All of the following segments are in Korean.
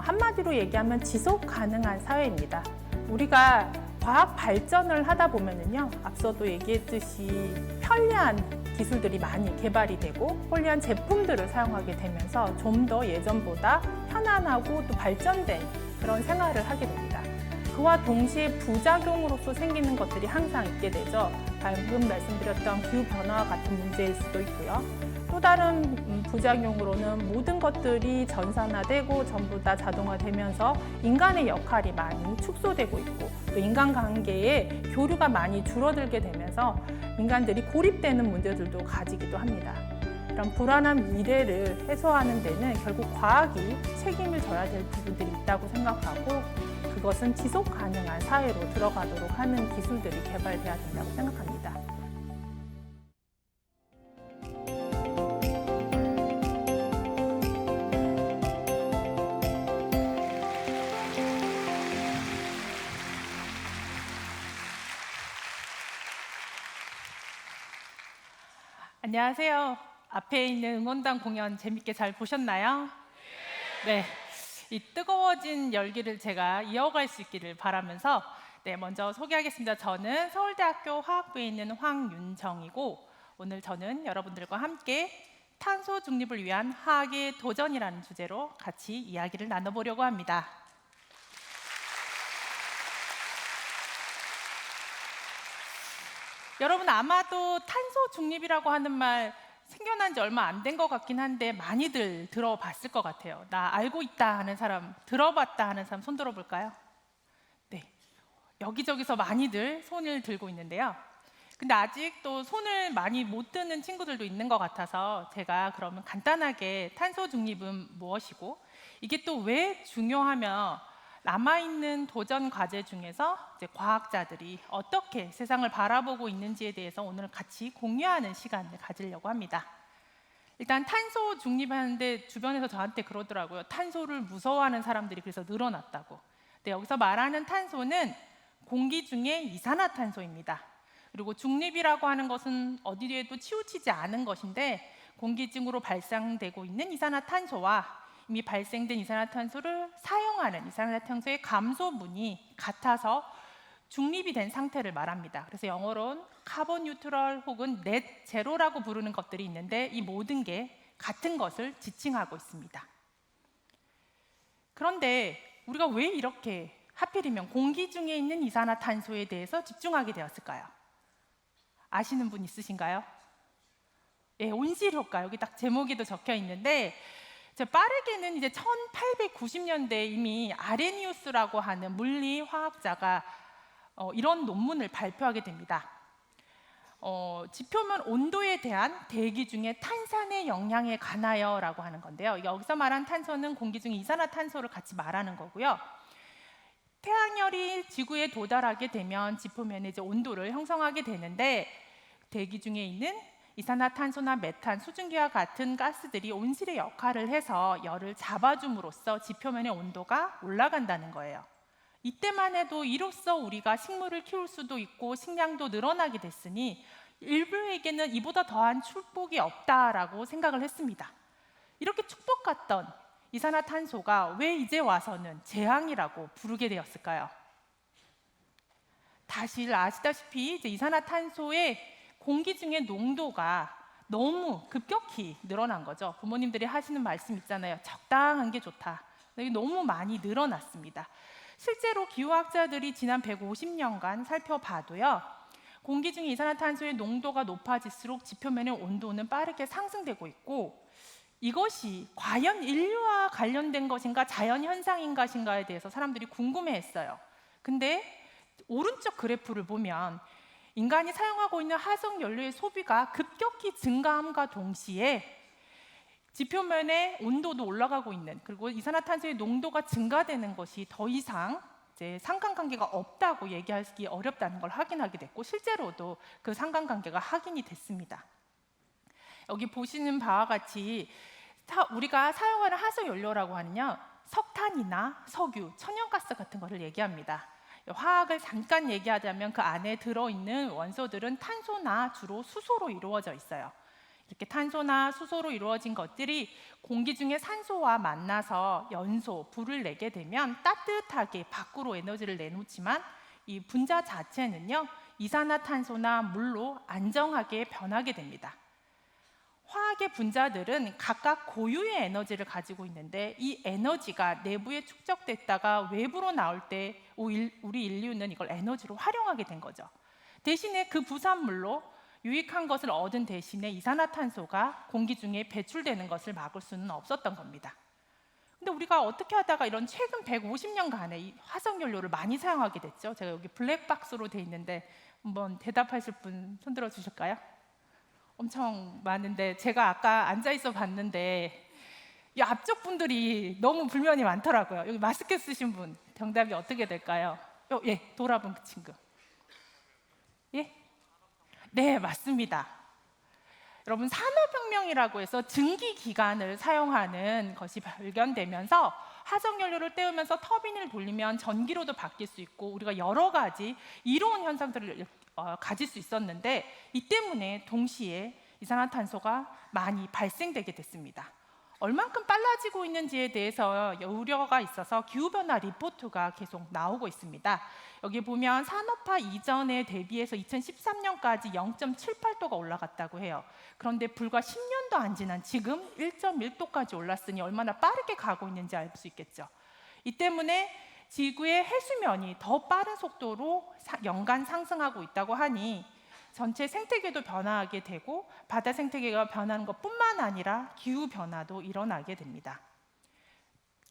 한마디로 얘기하면 지속 가능한 사회입니다. 우리가 과학 발전을 하다 보면은요, 앞서도 얘기했듯이 편리한 기술들이 많이 개발이 되고 편리한 제품들을 사용하게 되면서 좀 더 예전보다 편안하고 또 발전된 그런 생활을 하게 됩니다. 그와 동시에 부작용으로서 생기는 것들이 항상 있게 되죠. 방금 말씀드렸던 기후변화와 같은 문제일 수도 있고요. 또 다른 부작용으로는 모든 것들이 전산화되고 전부 다 자동화되면서 인간의 역할이 많이 축소되고 있고 또 인간관계의 교류가 많이 줄어들게 되면서 인간들이 고립되는 문제들도 가지기도 합니다. 이런 불안한 미래를 해소하는 데는 결국 과학이 책임을 져야 될 부분들이 있다고 생각하고 그것은 지속 가능한 사회로 들어가도록 하는 기술들이 개발돼야 된다고 생각합니다. 안녕하세요. 앞에 있는 응원단 공연 재밌게 잘 보셨나요? 네. 이 뜨거워진 열기를 제가 이어갈 수 있기를 바라면서 먼저 소개하겠습니다. 저는 서울대학교 화학부에 있는 황윤정이고 오늘 저는 여러분들과 함께 탄소 중립을 위한 화학의 도전이라는 주제로 같이 이야기를 나눠보려고 합니다. 여러분 아마도 탄소 중립이라고 하는 말 생겨난 지 얼마 안 된 것 같긴 한데 많이들 들어봤을 것 같아요. 나 알고 있다 하는 사람, 들어봤다 하는 사람 손 들어볼까요? 네, 여기저기서 많이들 손을 들고 있는데요. 근데 아직 또 손을 많이 못 드는 친구들도 있는 것 같아서 제가 그러면 간단하게 탄소 중립은 무엇이고 이게 또 왜 중요하며 남아있는 도전 과제 중에서 이제 과학자들이 어떻게 세상을 바라보고 있는지에 대해서 오늘 같이 공유하는 시간을 가지려고 합니다. 일단 탄소 중립하는데 주변에서 저한테 그러더라고요. 탄소를 무서워하는 사람들이 그래서 늘어났다고. 근데 여기서 말하는 탄소는 공기 중에 이산화탄소입니다. 그리고 중립이라고 하는 것은 어디에도 치우치지 않은 것인데 공기 중으로 발생되고 있는 이산화탄소와 이미 발생된 이산화탄소를 사용하는 이산화탄소의 감소분이 같아서 중립이 된 상태를 말합니다. 그래서 영어로는 카본 뉴트럴 혹은 넷 제로라고 부르는 것들이 있는데 이 모든 게 같은 것을 지칭하고 있습니다. 그런데 우리가 왜 이렇게 하필이면 공기 중에 있는 이산화탄소에 대해서 집중하게 되었을까요? 아시는 분 있으신가요? 예, 온실효과 여기 딱 제목에도 적혀 있는데 빠르게는 이제 1890년대에 이미 아레니우스라고 하는 물리 화학자가 이런 논문을 발표하게 됩니다. 지표면 온도에 대한 대기 중에 탄산의 영향에 관하여라고 하는 건데요. 여기서 말한 탄소는 공기 중에 이산화탄소를 같이 말하는 거고요. 태양열이 지구에 도달하게 되면 지표면의 이제 온도를 형성하게 되는데 대기 중에 있는 이산화탄소나 메탄, 수증기와 같은 가스들이 온실의 역할을 해서 열을 잡아줌으로써 지표면의 온도가 올라간다는 거예요. 이때만 해도 이로써 우리가 식물을 키울 수도 있고 식량도 늘어나게 됐으니 인류에게는 이보다 더한 축복이 없다라고 생각을 했습니다. 이렇게 축복 같던 이산화탄소가 왜 이제 와서는 재앙이라고 부르게 되었을까요? 다시 아시다시피 이제 이산화탄소의 공기 중의 농도가 너무 급격히 늘어난 거죠. 부모님들이 하시는 말씀 있잖아요. 적당한 게 좋다. 너무 많이 늘어났습니다. 실제로 기후학자들이 지난 150년간 살펴봐도요. 공기 중에 이산화탄소의 농도가 높아질수록 지표면의 온도는 빠르게 상승되고 있고 이것이 과연 인류와 관련된 것인가 자연현상인 것인가에 대해서 사람들이 궁금해했어요. 근데 오른쪽 그래프를 보면 인간이 사용하고 있는 화석연료의 소비가 급격히 증가함과 동시에 지표면의 온도도 올라가고 있는 그리고 이산화탄소의 농도가 증가되는 것이 더 이상 이제 상관관계가 없다고 얘기하기 어렵다는 걸 확인하게 됐고 실제로도 그 상관관계가 확인이 됐습니다. 여기 보시는 바와 같이 우리가 사용하는 화석연료라고 하는요 석탄이나 석유, 천연가스 같은 것을 얘기합니다. 화학을 잠깐 얘기하자면 그 안에 들어있는 원소들은 탄소나 주로 수소로 이루어져 있어요. 이렇게 탄소나 수소로 이루어진 것들이 공기 중에 산소와 만나서 연소, 불을 내게 되면 따뜻하게 밖으로 에너지를 내놓지만 이 분자 자체는요, 이산화탄소나 물로 안정하게 변하게 됩니다. 화학의 분자들은 각각 고유의 에너지를 가지고 있는데 이 에너지가 내부에 축적됐다가 외부로 나올 때 우리 인류는 이걸 에너지로 활용하게 된 거죠. 대신에 그 부산물로 유익한 것을 얻은 대신에 이산화탄소가 공기 중에 배출되는 것을 막을 수는 없었던 겁니다. 근데 우리가 어떻게 하다가 이런 최근 150년간에 이 화석연료를 많이 사용하게 됐죠? 제가 여기 블랙박스로 돼 있는데 한번 대답하실 분 손들어 주실까요? 엄청 많은데 제가 아까 앉아 있어 봤는데 이 앞쪽 분들이 너무 불만이 많더라고요. 여기 마스크 쓰신 분 정답이 어떻게 될까요? 예, 돌아본 그 친구. 예? 네, 맞습니다. 여러분, 산업혁명이라고 해서 증기 기관을 사용하는 것이 발견되면서 화석연료를 떼우면서 터빈을 돌리면 전기로도 바뀔 수 있고 우리가 여러 가지 이로운 현상들을 가질 수 있었는데 이 때문에 동시에 이산화탄소가 많이 발생되게 됐습니다. 얼만큼 빨라지고 있는지에 대해서 우려가 있어서 기후변화 리포트가 계속 나오고 있습니다. 여기 보면 산업화 이전에 대비해서 2013년까지 0.78도가 올라갔다고 해요. 그런데 불과 10년도 안 지난 지금 1.1도까지 올랐으니 얼마나 빠르게 가고 있는지 알 수 있겠죠. 이 때문에 지구의 해수면이 더 빠른 속도로 연간 상승하고 있다고 하니 전체 생태계도 변화하게 되고 바다 생태계가 변하는 것뿐만 아니라 기후 변화도 일어나게 됩니다.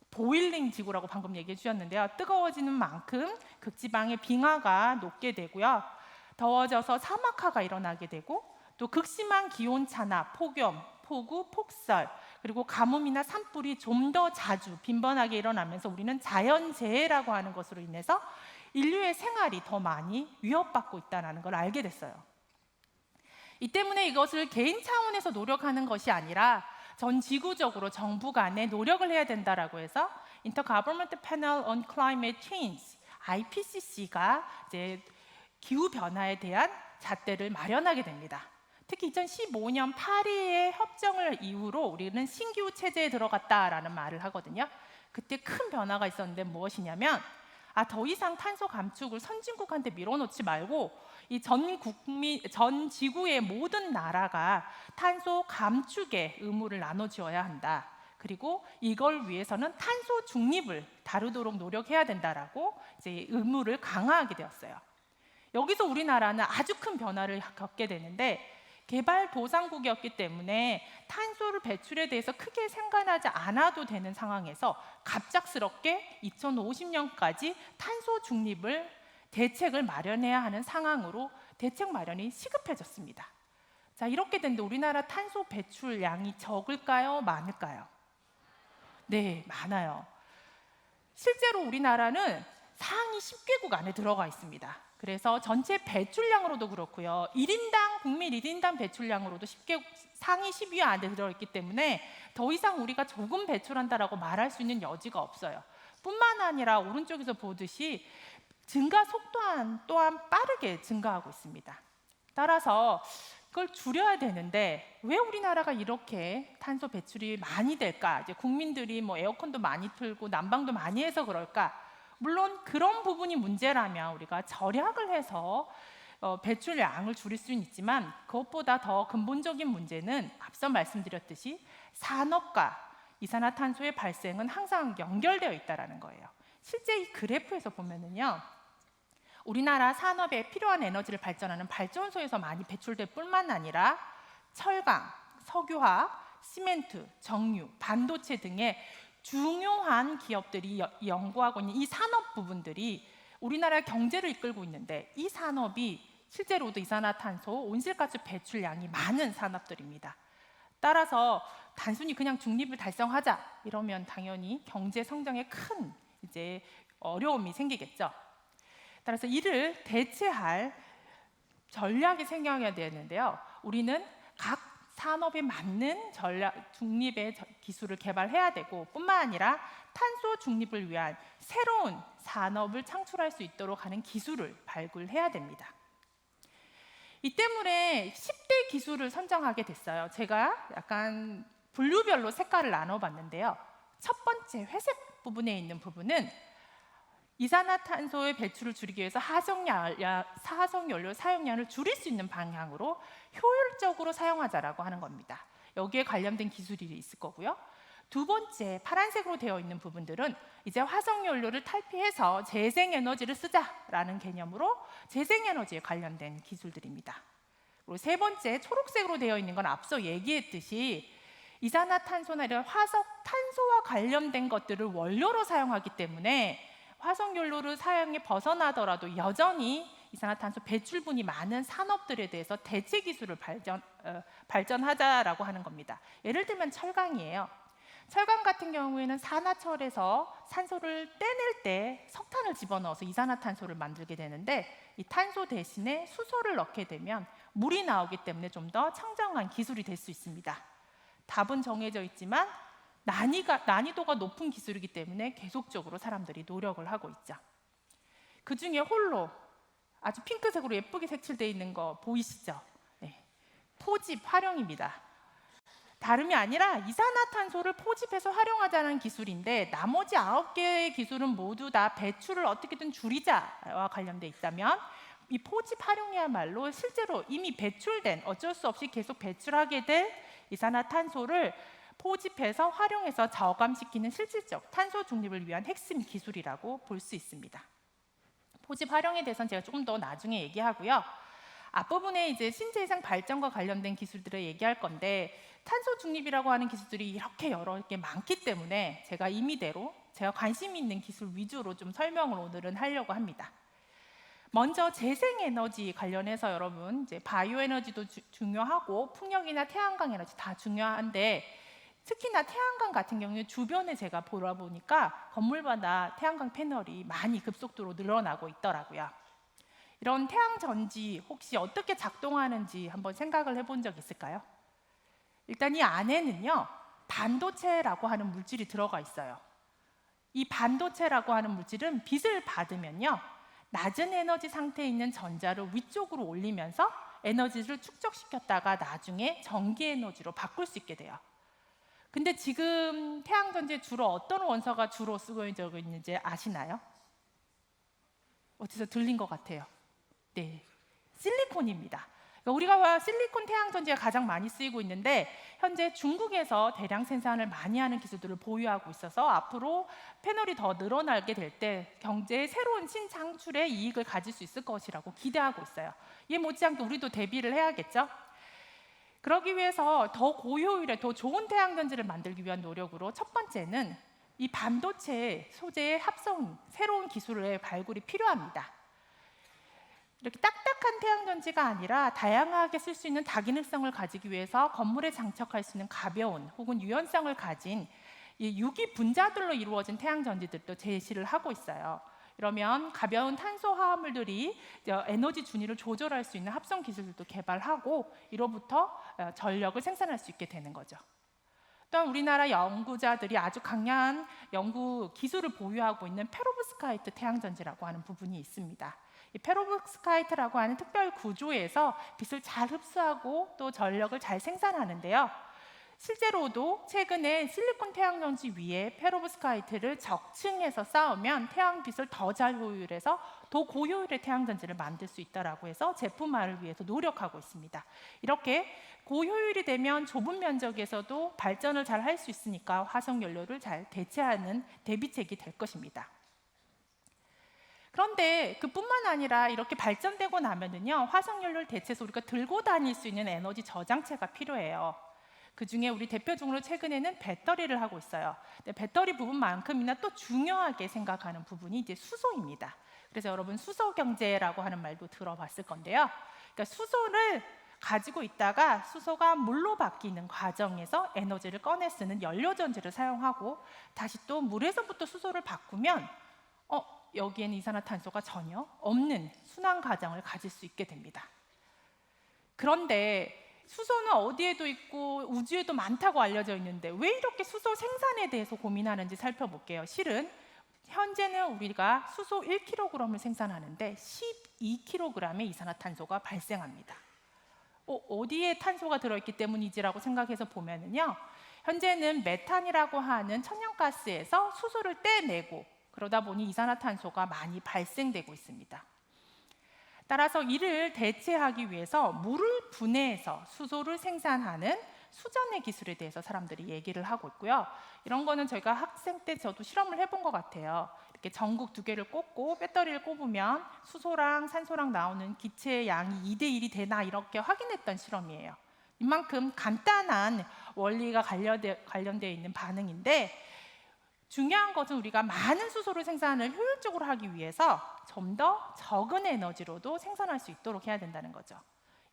보일링 지구라고 방금 얘기해 주셨는데요. 뜨거워지는 만큼 극지방의 빙하가 녹게 되고요. 더워져서 사막화가 일어나게 되고 또 극심한 기온차나 폭염, 폭우, 폭설 그리고 가뭄이나 산불이 좀 더 자주 빈번하게 일어나면서 우리는 자연재해라고 하는 것으로 인해서 인류의 생활이 더 많이 위협받고 있다는 걸 알게 됐어요. 이 때문에 이것을 개인 차원에서 노력하는 것이 아니라 전 지구적으로 정부 간에 노력을 해야 된다라고 해서 Intergovernmental Panel on Climate Change (IPCC가) 이제 기후 변화에 대한 잣대를 마련하게 됩니다. 특히 2015년 파리의 협정을 이후로 우리는 신기후 체제에 들어갔다라는 말을 하거든요. 그때 큰 변화가 있었는데 무엇이냐면 더 이상 탄소 감축을 선진국한테 밀어놓지 말고 이 전 지구의 모든 나라가 탄소 감축의 의무를 나눠주어야 한다. 그리고 이걸 위해서는 탄소 중립을 다루도록 노력해야 된다라고 이제 의무를 강화하게 되었어요. 여기서 우리나라는 아주 큰 변화를 겪게 되는데 개발도상국이었기 때문에 탄소를 배출에 대해서 크게 생각하지 않아도 되는 상황에서 갑작스럽게 2050년까지 탄소 중립을 대책을 마련해야 하는 상황으로 대책 마련이 시급해졌습니다. 자, 이렇게 됐는데 우리나라 탄소 배출량이 적을까요? 많을까요? 네, 많아요. 실제로 우리나라는 상위 10개국 안에 들어가 있습니다. 그래서 전체 배출량으로도 그렇고요. 국민 1인당 배출량으로도 상위 10위 안에 들어있기 때문에 더 이상 우리가 조금 배출한다라고 말할 수 있는 여지가 없어요. 뿐만 아니라 오른쪽에서 보듯이 증가 속도 또한 빠르게 증가하고 있습니다. 따라서 그걸 줄여야 되는데 왜 우리나라가 이렇게 탄소 배출이 많이 될까? 이제 국민들이 에어컨도 많이 틀고 난방도 많이 해서 그럴까? 물론 그런 부분이 문제라면 우리가 절약을 해서 배출량을 줄일 수는 있지만 그것보다 더 근본적인 문제는 앞서 말씀드렸듯이 산업과 이산화탄소의 발생은 항상 연결되어 있다는 거예요. 실제 이 그래프에서 보면은요, 우리나라 산업에 필요한 에너지를 발전하는 발전소에서 많이 배출될 뿐만 아니라 철강, 석유화학, 시멘트, 정유, 반도체 등의 중요한 기업들이 연구하고 있는 이 산업 부분들이 우리나라의 경제를 이끌고 있는데 이 산업이 실제로도 이산화탄소, 온실가스 배출량이 많은 산업들입니다. 따라서 단순히 그냥 중립을 달성하자 이러면 당연히 경제 성장에 큰 이제 어려움이 생기겠죠. 따라서 이를 대체할 전략이 생겨야 되는데요. 우리는 각 산업에 맞는 중립의 기술을 개발해야 되고 뿐만 아니라 탄소 중립을 위한 새로운 산업을 창출할 수 있도록 하는 기술을 발굴해야 됩니다. 이 때문에 10대 기술을 선정하게 됐어요. 제가 약간 분류별로 색깔을 나눠봤는데요. 첫 번째 회색 부분에 있는 부분은 이산화탄소의 배출을 줄이기 위해서 화석연료 사용량을 줄일 수 있는 방향으로 효율적으로 사용하자라고 하는 겁니다. 여기에 관련된 기술이 있을 거고요. 두 번째 파란색으로 되어 있는 부분들은 이제 화석연료를 탈피해서 재생에너지를 쓰자라는 개념으로 재생에너지에 관련된 기술들입니다. 그리고 세 번째 초록색으로 되어 있는 건 앞서 얘기했듯이 이산화탄소나 이런 화석탄소와 관련된 것들을 원료로 사용하기 때문에 화석연료를 사용해 벗어나더라도 여전히 이산화탄소 배출분이 많은 산업들에 대해서 대체 기술을 발전하자라고 하는 겁니다. 예를 들면 철강이에요. 철강 같은 경우에는 산화철에서 산소를 떼낼 때 석탄을 집어넣어서 이산화탄소를 만들게 되는데 이 탄소 대신에 수소를 넣게 되면 물이 나오기 때문에 좀 더 청정한 기술이 될 수 있습니다. 답은 정해져 있지만 난이도가 높은 기술이기 때문에 계속적으로 사람들이 노력을 하고 있죠. 그 중에 홀로 아주 핑크색으로 예쁘게 색칠되어 있는 거 보이시죠? 네. 포집 활용입니다. 다름이 아니라 이산화탄소를 포집해서 활용하자는 기술인데 나머지 9개의 기술은 모두 다 배출을 어떻게든 줄이자와 관련돼 있다면 이 포집 활용이야말로 실제로 이미 배출된 어쩔 수 없이 계속 배출하게 될 이산화탄소를 포집해서 활용해서 저감시키는 실질적 탄소 중립을 위한 핵심 기술이라고 볼 수 있습니다. 포집 활용에 대해서는 제가 조금 더 나중에 얘기하고요. 앞부분에 이제 신재생 발전과 관련된 기술들을 얘기할 건데 탄소 중립이라고 하는 기술들이 이렇게 여러 개 많기 때문에 제가 임의대로 제가 관심 있는 기술 위주로 좀 설명을 오늘은 하려고 합니다. 먼저 재생에너지 관련해서 여러분 이제 바이오에너지도 중요하고 풍력이나 태양광 에너지 다 중요한데 특히나 태양광 같은 경우는 주변에 제가 보니까 건물마다 태양광 패널이 많이 급속도로 늘어나고 있더라고요. 이런 태양전지 혹시 어떻게 작동하는지 한번 생각을 해본 적 있을까요? 일단 이 안에는요 반도체라고 하는 물질이 들어가 있어요. 이 반도체라고 하는 물질은 빛을 받으면요 낮은 에너지 상태에 있는 전자를 위쪽으로 올리면서 에너지를 축적시켰다가 나중에 전기 에너지로 바꿀 수 있게 돼요. 근데 지금 태양전지에 주로 어떤 원소가 주로 쓰여져 있는지 아시나요? 어디서 들린 것 같아요. 네, 실리콘입니다. 그러니까 우리가 실리콘 태양전지가 가장 많이 쓰이고 있는데 현재 중국에서 대량 생산을 많이 하는 기술들을 보유하고 있어서 앞으로 패널이 더 늘어나게 될 때 경제의 새로운 신창출의 이익을 가질 수 있을 것이라고 기대하고 있어요. 이에 못지않게 우리도 대비를 해야겠죠. 그러기 위해서 더 고효율의 더 좋은 태양전지를 만들기 위한 노력으로 첫 번째는 이 반도체 소재의 합성 새로운 기술의 발굴이 필요합니다. 이렇게 딱딱한 태양전지가 아니라 다양하게 쓸 수 있는 다기능성을 가지기 위해서 건물에 장착할 수 있는 가벼운 혹은 유연성을 가진 이 유기 분자들로 이루어진 태양전지들도 제시를 하고 있어요. 그러면 가벼운 탄소 화합물들이 에너지 준위를 조절할 수 있는 합성 기술들도 개발하고 이로부터 전력을 생산할 수 있게 되는 거죠. 또한 우리나라 연구자들이 아주 강력한 연구 기술을 보유하고 있는 페로브스카이트 태양전지라고 하는 부분이 있습니다. 이 페로브스카이트라고 하는 특별 구조에서 빛을 잘 흡수하고 또 전력을 잘 생산하는데요. 실제로도 최근에 실리콘 태양전지 위에 페로브스카이트를 적층해서 쌓으면 태양빛을 더 잘 효율해서 더 고효율의 태양전지를 만들 수 있다라고 해서 제품화를 위해서 노력하고 있습니다. 이렇게 고효율이 되면 좁은 면적에서도 발전을 잘 할 수 있으니까 화석연료를 잘 대체하는 대비책이 될 것입니다. 그런데 그뿐만 아니라 이렇게 발전되고 나면은요 화석연료를 대체해서 우리가 들고 다닐 수 있는 에너지 저장체가 필요해요. 그 중에 우리 대표적으로 최근에는 배터리를 하고 있어요. 근데 배터리 부분만큼이나 또 중요하게 생각하는 부분이 이제 수소입니다. 그래서 여러분 수소 경제라고 하는 말도 들어봤을 건데요. 그러니까 수소를 가지고 있다가 수소가 물로 바뀌는 과정에서 에너지를 꺼내 쓰는 연료 전지를 사용하고 다시 또 물에서부터 수소를 바꾸면 여기에는 이산화탄소가 전혀 없는 순환 과정을 가질 수 있게 됩니다. 그런데 수소는 어디에도 있고 우주에도 많다고 알려져 있는데 왜 이렇게 수소 생산에 대해서 고민하는지 살펴볼게요. 실은 현재는 우리가 수소 1kg을 생산하는데 12kg의 이산화탄소가 발생합니다. 어디에 탄소가 들어있기 때문이지라고 생각해서 보면은요, 현재는 메탄이라고 하는 천연가스에서 수소를 떼내고 그러다 보니 이산화탄소가 많이 발생되고 있습니다. 따라서 이를 대체하기 위해서 물을 분해해서 수소를 생산하는 수전의 기술에 대해서 사람들이 얘기를 하고 있고요. 이런 거는 저희가 학생 때 저도 실험을 해본 것 같아요. 이렇게 전극 2개를 꽂고 배터리를 꼽으면 수소랑 산소랑 나오는 기체의 양이 2대1이 되나 이렇게 확인했던 실험이에요. 이만큼 간단한 원리가 관련되어 있는 반응인데, 중요한 것은 우리가 많은 수소를 생산을 효율적으로 하기 위해서 좀 더 적은 에너지로도 생산할 수 있도록 해야 된다는 거죠.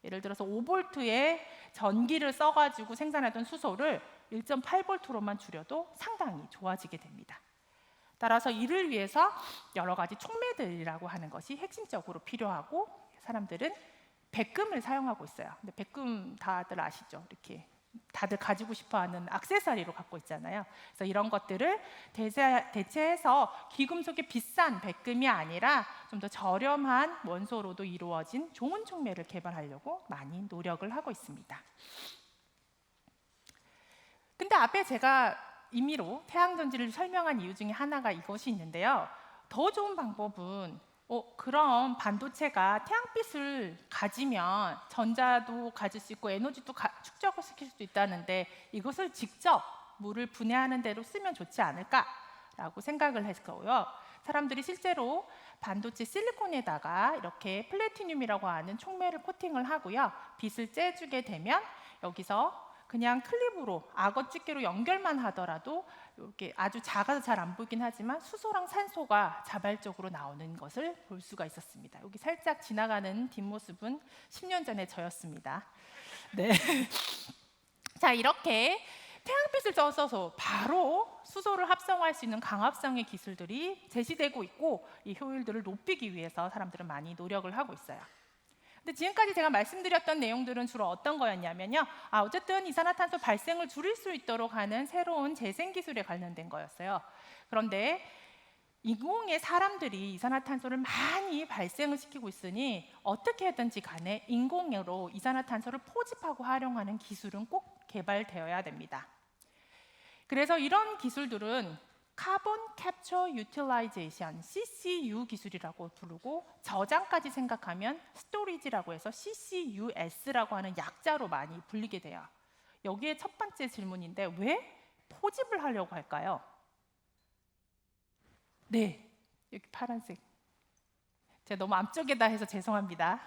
예를 들어서 5V의 전기를 써가지고 생산하던 수소를 1.8V로만 줄여도 상당히 좋아지게 됩니다. 따라서 이를 위해서 여러 가지 촉매들이라고 하는 것이 핵심적으로 필요하고, 사람들은 백금을 사용하고 있어요. 근데 백금 다들 아시죠? 이렇게 다들 가지고 싶어하는 액세서리로 갖고 있잖아요. 그래서 이런 것들을 대체해서 귀금속의 비싼 백금이 아니라 좀 더 저렴한 원소로도 이루어진 좋은 촉매를 개발하려고 많이 노력을 하고 있습니다. 근데 앞에 제가 임의로 태양전지를 설명한 이유 중에 하나가 이것이 있는데요. 더 좋은 방법은 그럼 반도체가 태양빛을 가지면 전자도 가질 수 있고 에너지도 축적을 시킬 수 있다는데, 이것을 직접 물을 분해하는 대로 쓰면 좋지 않을까라고 생각을 했고요. 사람들이 실제로 반도체 실리콘에다가 이렇게 플래티늄이라고 하는 촉매를 코팅을 하고요. 빛을 쬐주게 되면 여기서 그냥 클립으로 악어 집게로 연결만 하더라도 이렇게 아주 작아서 잘 안 보이긴 하지만 수소랑 산소가 자발적으로 나오는 것을 볼 수가 있었습니다. 여기 살짝 지나가는 뒷모습은 10년 전에 저였습니다. 네. 자, 이렇게 태양빛을 써서 바로 수소를 합성할 수 있는 강합성의 기술들이 제시되고 있고, 이 효율들을 높이기 위해서 사람들은 많이 노력을 하고 있어요. 근데 지금까지 제가 말씀드렸던 내용들은 주로 어떤 거였냐면요. 어쨌든 이산화탄소 발생을 줄일 수 있도록 하는 새로운 재생 기술에 관련된 거였어요. 그런데 인공의 사람들이 이산화탄소를 많이 발생을 시키고 있으니 어떻게 하든지 간에 인공으로 이산화탄소를 포집하고 활용하는 기술은 꼭 개발되어야 됩니다. 그래서 이런 기술들은 카본 캡처 유틸라이제이션, CCU 기술이라고 부르고, 저장까지 생각하면 스토리지라고 해서 CCUS라고 하는 약자로 많이 불리게 돼요. 여기에 첫 번째 질문인데, 왜 포집을 하려고 할까요? 네, 여기 파란색. 제가 너무 앞쪽에다 해서 죄송합니다.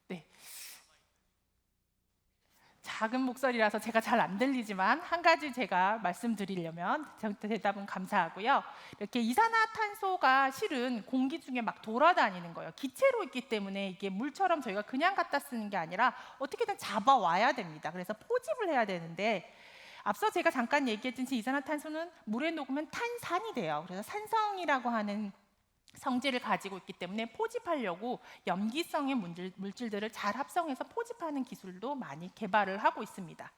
네. 작은 목소리라서 제가 잘 안 들리지만 한 가지 제가 말씀드리려면, 대답은 감사하고요. 이렇게 이산화탄소가 실은 공기 중에 막 돌아다니는 거예요. 기체로 있기 때문에 이게 물처럼 저희가 그냥 갖다 쓰는 게 아니라 어떻게든 잡아와야 됩니다. 그래서 포집을 해야 되는데, 앞서 제가 잠깐 얘기했듯이 이산화탄소는 물에 녹으면 탄산이 돼요. 그래서 산성이라고 하는 성질을 가지고 있기 때문에 포집하려고 염기성의 물질들을 잘 합성해서 포집하는 기술도 많이 개발을 하고 있습니다.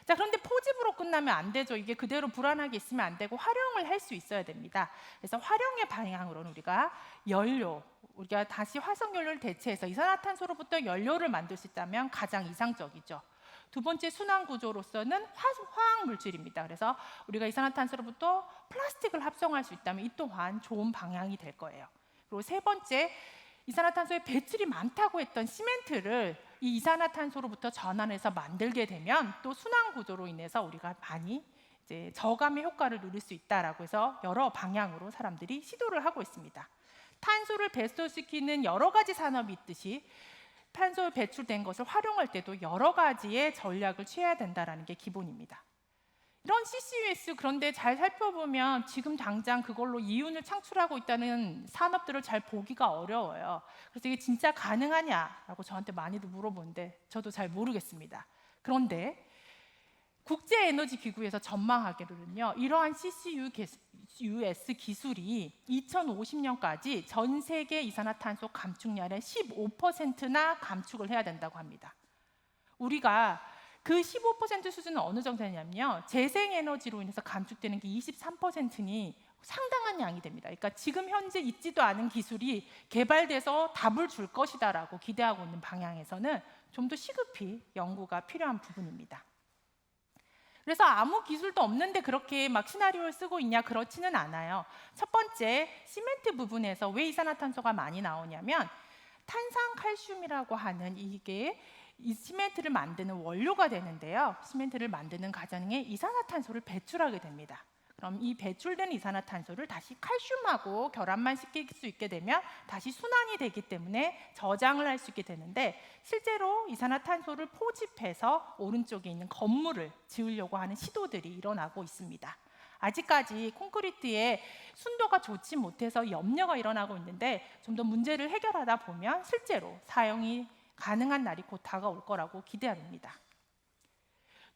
자, 그런데 포집으로 끝나면 안 되죠. 이게 그대로 불안하게 있으면 안 되고 활용을 할 수 있어야 됩니다. 그래서 활용의 방향으로는 우리가 다시 화석연료를 대체해서 이산화탄소로부터 연료를 만들 수 있다면 가장 이상적이죠. 두 번째 순환 구조로서는 화학 물질입니다. 그래서 우리가 이산화탄소로부터 플라스틱을 합성할 수 있다면 이 또한 좋은 방향이 될 거예요. 그리고 세 번째, 이산화탄소에 배출이 많다고 했던 시멘트를 이 이산화탄소로부터 전환해서 만들게 되면 또 순환 구조로 인해서 우리가 많이 이제 저감의 효과를 누릴 수 있다라고 해서 여러 방향으로 사람들이 시도를 하고 있습니다. 탄소를 배출시키는 여러 가지 산업이 있듯이 탄소 배출된 것을 활용할 때도 여러 가지의 전략을 취해야 된다는 게 기본입니다. 이런 CCUS, 그런데 잘 살펴보면 지금 당장 그걸로 이윤을 창출하고 있다는 산업들을 잘 보기가 어려워요. 그래서 이게 진짜 가능하냐라고 저한테 많이들 물어보는데 저도 잘 모르겠습니다. 그런데 국제에너지기구에서 전망하기로는요, 이러한 CCUS 기술이 2050년까지 전 세계 이산화탄소 감축량의 15%나 감축을 해야 된다고 합니다. 우리가 그 15% 수준은 어느 정도냐면요, 재생에너지로 인해서 감축되는 게 23%니 상당한 양이 됩니다. 그러니까 지금 현재 있지도 않은 기술이 개발돼서 답을 줄 것이다라고 기대하고 있는 방향에서는 좀 더 시급히 연구가 필요한 부분입니다. 그래서 아무 기술도 없는데 그렇게 막 시나리오를 쓰고 있냐, 그렇지는 않아요. 첫 번째, 시멘트 부분에서 왜 이산화탄소가 많이 나오냐면 탄산칼슘이라고 하는 이게 이 시멘트를 만드는 원료가 되는데요. 시멘트를 만드는 과정에 이산화탄소를 배출하게 됩니다. 그럼 이 배출된 이산화탄소를 다시 칼슘하고 결합만 시킬 수 있게 되면 다시 순환이 되기 때문에 저장을 할 수 있게 되는데, 실제로 이산화탄소를 포집해서 오른쪽에 있는 건물을 지으려고 하는 시도들이 일어나고 있습니다. 아직까지 콘크리트의 순도가 좋지 못해서 염려가 일어나고 있는데, 좀 더 문제를 해결하다 보면 실제로 사용이 가능한 날이 곧 다가올 거라고 기대합니다.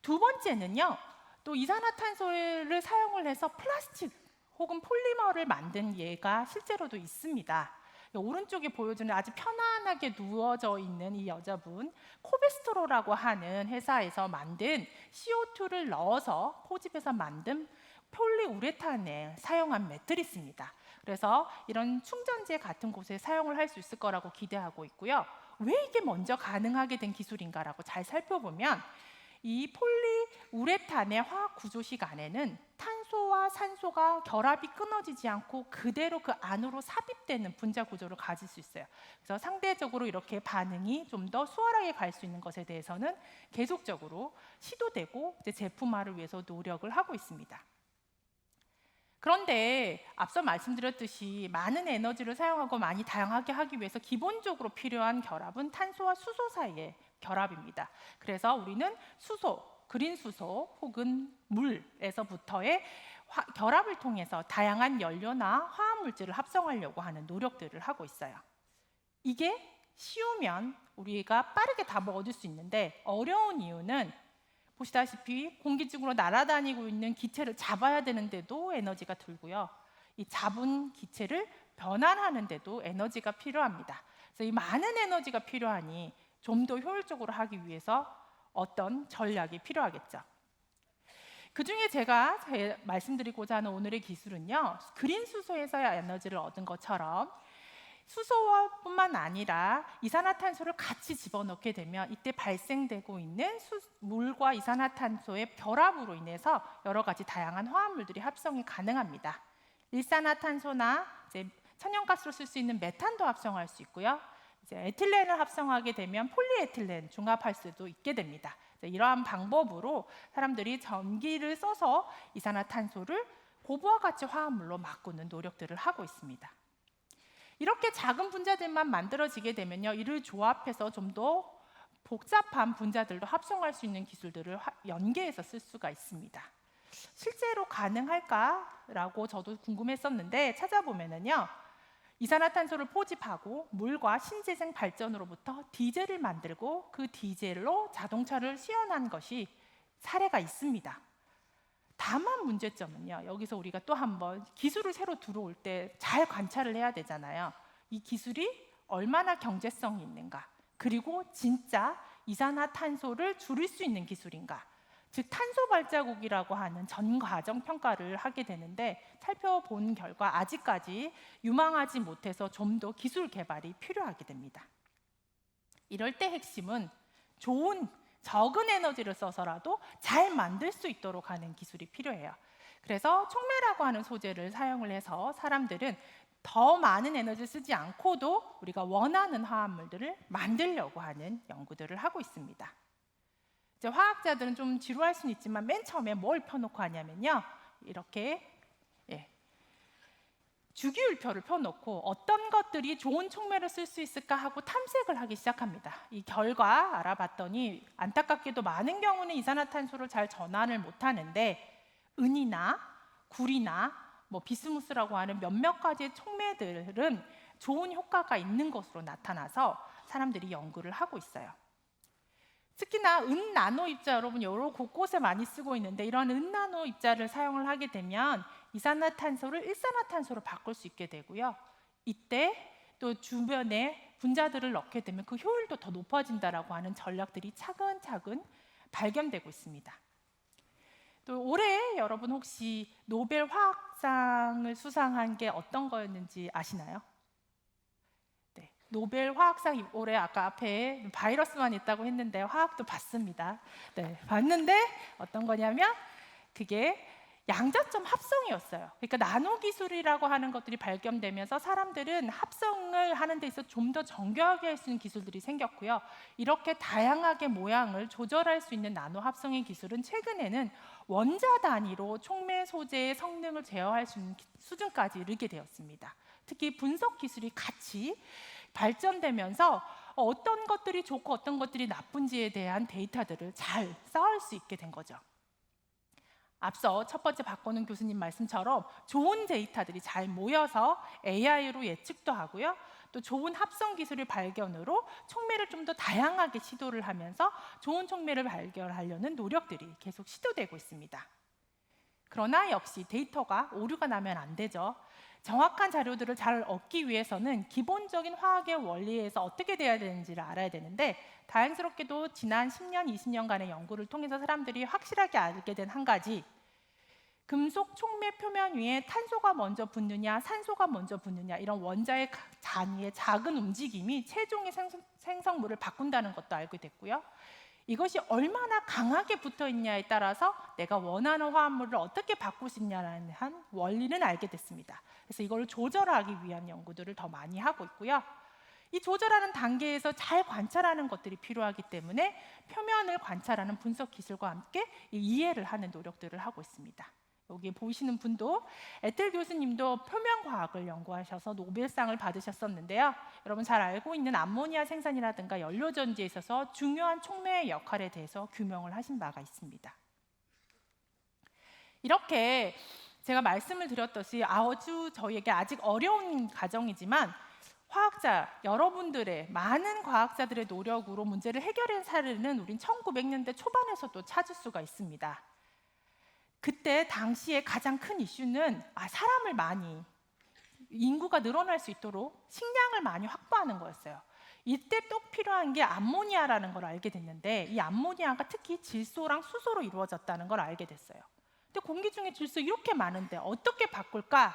두 번째는요, 또 이산화탄소를 사용을 해서 플라스틱 혹은 폴리머를 만든 예가 실제로도 있습니다. 오른쪽에 보여주는 아주 편안하게 누워져 있는 이 여자분, 코베스트로라고 하는 회사에서 만든 CO2를 넣어서 포집해서 만든 폴리우레탄에 사용한 매트리스입니다. 그래서 이런 충전재 같은 곳에 사용을 할 수 있을 거라고 기대하고 있고요. 왜 이게 먼저 가능하게 된 기술인가라고 잘 살펴보면, 이 폴리우레탄의 화학 구조식 안에는 탄소와 산소가 결합이 끊어지지 않고 그대로 그 안으로 삽입되는 분자 구조를 가질 수 있어요. 그래서 상대적으로 이렇게 반응이 좀 더 수월하게 갈 수 있는 것에 대해서는 계속적으로 시도되고 이제 제품화를 위해서 노력을 하고 있습니다. 그런데 앞서 말씀드렸듯이 많은 에너지를 사용하고 많이 다양하게 하기 위해서 기본적으로 필요한 결합은 탄소와 수소 사이의 결합입니다. 그래서 우리는 수소, 그린 수소 혹은 물에서부터의 결합을 통해서 다양한 연료나 화학 물질을 합성하려고 하는 노력들을 하고 있어요. 이게 쉬우면 우리가 빠르게 답을 얻을 수 있는데, 어려운 이유는 보시다시피 공기 중으로 날아다니고 있는 기체를 잡아야 되는데도 에너지가 들고요. 이 잡은 기체를 변환하는데도 에너지가 필요합니다. 그래서 이 많은 에너지가 필요하니 좀 더 효율적으로 하기 위해서 어떤 전략이 필요하겠죠. 그중에 제가 말씀드리고자 하는 오늘의 기술은요, 그린 수소에서의 에너지를 얻은 것처럼 수소뿐만 아니라 이산화탄소를 같이 집어넣게 되면 이때 발생되고 있는 물과 이산화탄소의 결합으로 인해서 여러 가지 다양한 화합물들이 합성이 가능합니다. 일산화탄소나 이제 천연가스로 쓸 수 있는 메탄도 합성할 수 있고요. 이제 에틸렌을 합성하게 되면 폴리에틸렌 중합할 수도 있게 됩니다. 이러한 방법으로 사람들이 전기를 써서 이산화탄소를 고부와 가치 화합물로 바꾸는 노력들을 하고 있습니다. 이렇게 작은 분자들만 만들어지게 되면요, 이를 조합해서 좀 더 복잡한 분자들도 합성할 수 있는 기술들을 연계해서 쓸 수가 있습니다. 실제로 가능할까라고 저도 궁금했었는데, 찾아보면은요, 이산화탄소를 포집하고 물과 신재생 발전으로부터 디젤을 만들고 그 디젤로 자동차를 시연한 것이 사례가 있습니다. 다만 문제점은요, 여기서 우리가 또 한번 기술을 새로 들어올 때 잘 관찰을 해야 되잖아요. 이 기술이 얼마나 경제성이 있는가, 그리고 진짜 이산화탄소를 줄일 수 있는 기술인가, 즉 탄소 발자국이라고 하는 전 과정 평가를 하게 되는데, 살펴본 결과 아직까지 유망하지 못해서 좀 더 기술 개발이 필요하게 됩니다. 이럴 때 핵심은 좋은 적은 에너지를 써서라도 잘 만들 수 있도록 하는 기술이 필요해요. 그래서 촉매라고 하는 소재를 사용을 해서 사람들은 더 많은 에너지를 쓰지 않고도 우리가 원하는 화합물들을 만들려고 하는 연구들을 하고 있습니다. 이제 화학자들은 좀 지루할 수는 있지만 맨 처음에 뭘 펴놓고 하냐면요, 이렇게 주기율표를 펴놓고 어떤 것들이 좋은 촉매를 쓸 수 있을까 하고 탐색을 하기 시작합니다. 이 결과 알아봤더니 안타깝게도 많은 경우는 이산화탄소를 잘 전환을 못하는데, 은이나 구리나 비스무스라고 하는 몇몇 가지의 촉매들은 좋은 효과가 있는 것으로 나타나서 사람들이 연구를 하고 있어요. 특히나 은나노 입자, 여러분 여러 곳곳에 많이 쓰고 있는데, 이런 은나노 입자를 사용을 하게 되면 이산화탄소를 일산화탄소로 바꿀 수 있게 되고요. 이때 또 주변에 분자들을 넣게 되면 그 효율도 더 높아진다라고 하는 전략들이 차근차근 발견되고 있습니다. 또 올해 여러분 혹시 노벨 화학상을 수상한 게 어떤 거였는지 아시나요? 네, 노벨 화학상 올해 아까 앞에 바이러스만 있다고 했는데 화학도 봤습니다. 네, 봤는데 어떤 거냐면 그게 양자점 합성이었어요. 그러니까 나노 기술이라고 하는 것들이 발견되면서 사람들은 합성을 하는 데 있어 좀 더 정교하게 할 수 있는 기술들이 생겼고요. 이렇게 다양하게 모양을 조절할 수 있는 나노 합성의 기술은 최근에는 원자 단위로 촉매 소재의 성능을 제어할 수 있는 수준까지 이르게 되었습니다. 특히 분석 기술이 같이 발전되면서 어떤 것들이 좋고 어떤 것들이 나쁜지에 대한 데이터들을 잘 쌓을 수 있게 된 거죠. 앞서 첫 번째 박건웅 교수님 말씀처럼 좋은 데이터들이 잘 모여서 AI로 예측도 하고요. 또 좋은 합성 기술의 발견으로 촉매를 좀 더 다양하게 시도를 하면서 좋은 촉매를 발견하려는 노력들이 계속 시도되고 있습니다. 그러나 역시 데이터가 오류가 나면 안 되죠. 정확한 자료들을 잘 얻기 위해서는 기본적인 화학의 원리에서 어떻게 돼야 되는지를 알아야 되는데, 다행스럽게도 지난 10년, 20년간의 연구를 통해서 사람들이 확실하게 알게 된 한 가지, 금속 촉매 표면 위에 탄소가 먼저 붙느냐 산소가 먼저 붙느냐 이런 원자의 단위의 작은 움직임이 최종의 생성물을 바꾼다는 것도 알게 됐고요. 이것이 얼마나 강하게 붙어 있냐에 따라서 내가 원하는 화합물을 어떻게 바꿀 수 있냐는 한 원리는 알게 됐습니다. 그래서 이걸 조절하기 위한 연구들을 더 많이 하고 있고요. 이 조절하는 단계에서 잘 관찰하는 것들이 필요하기 때문에 표면을 관찰하는 분석 기술과 함께 이해를 하는 노력들을 하고 있습니다. 여기 보시는 분도 에텔 교수님도 표면과학을 연구하셔서 노벨상을 받으셨었는데요. 여러분 잘 알고 있는 암모니아 생산이라든가 연료전지에 있어서 중요한 촉매의 역할에 대해서 규명을 하신 바가 있습니다. 이렇게 제가 말씀을 드렸듯이 아주 저희에게 아직 어려운 과정이지만 화학자 여러분들의 많은 과학자들의 노력으로 문제를 해결한 사례는 우린 1900년대 초반에서도 찾을 수가 있습니다. 그때 당시에 가장 큰 이슈는 사람을 많이, 인구가 늘어날 수 있도록 식량을 많이 확보하는 거였어요. 이때 또 필요한 게 암모니아라는 걸 알게 됐는데, 이 암모니아가 특히 질소랑 수소로 이루어졌다는 걸 알게 됐어요. 근데 공기 중에 질소 이렇게 많은데 어떻게 바꿀까?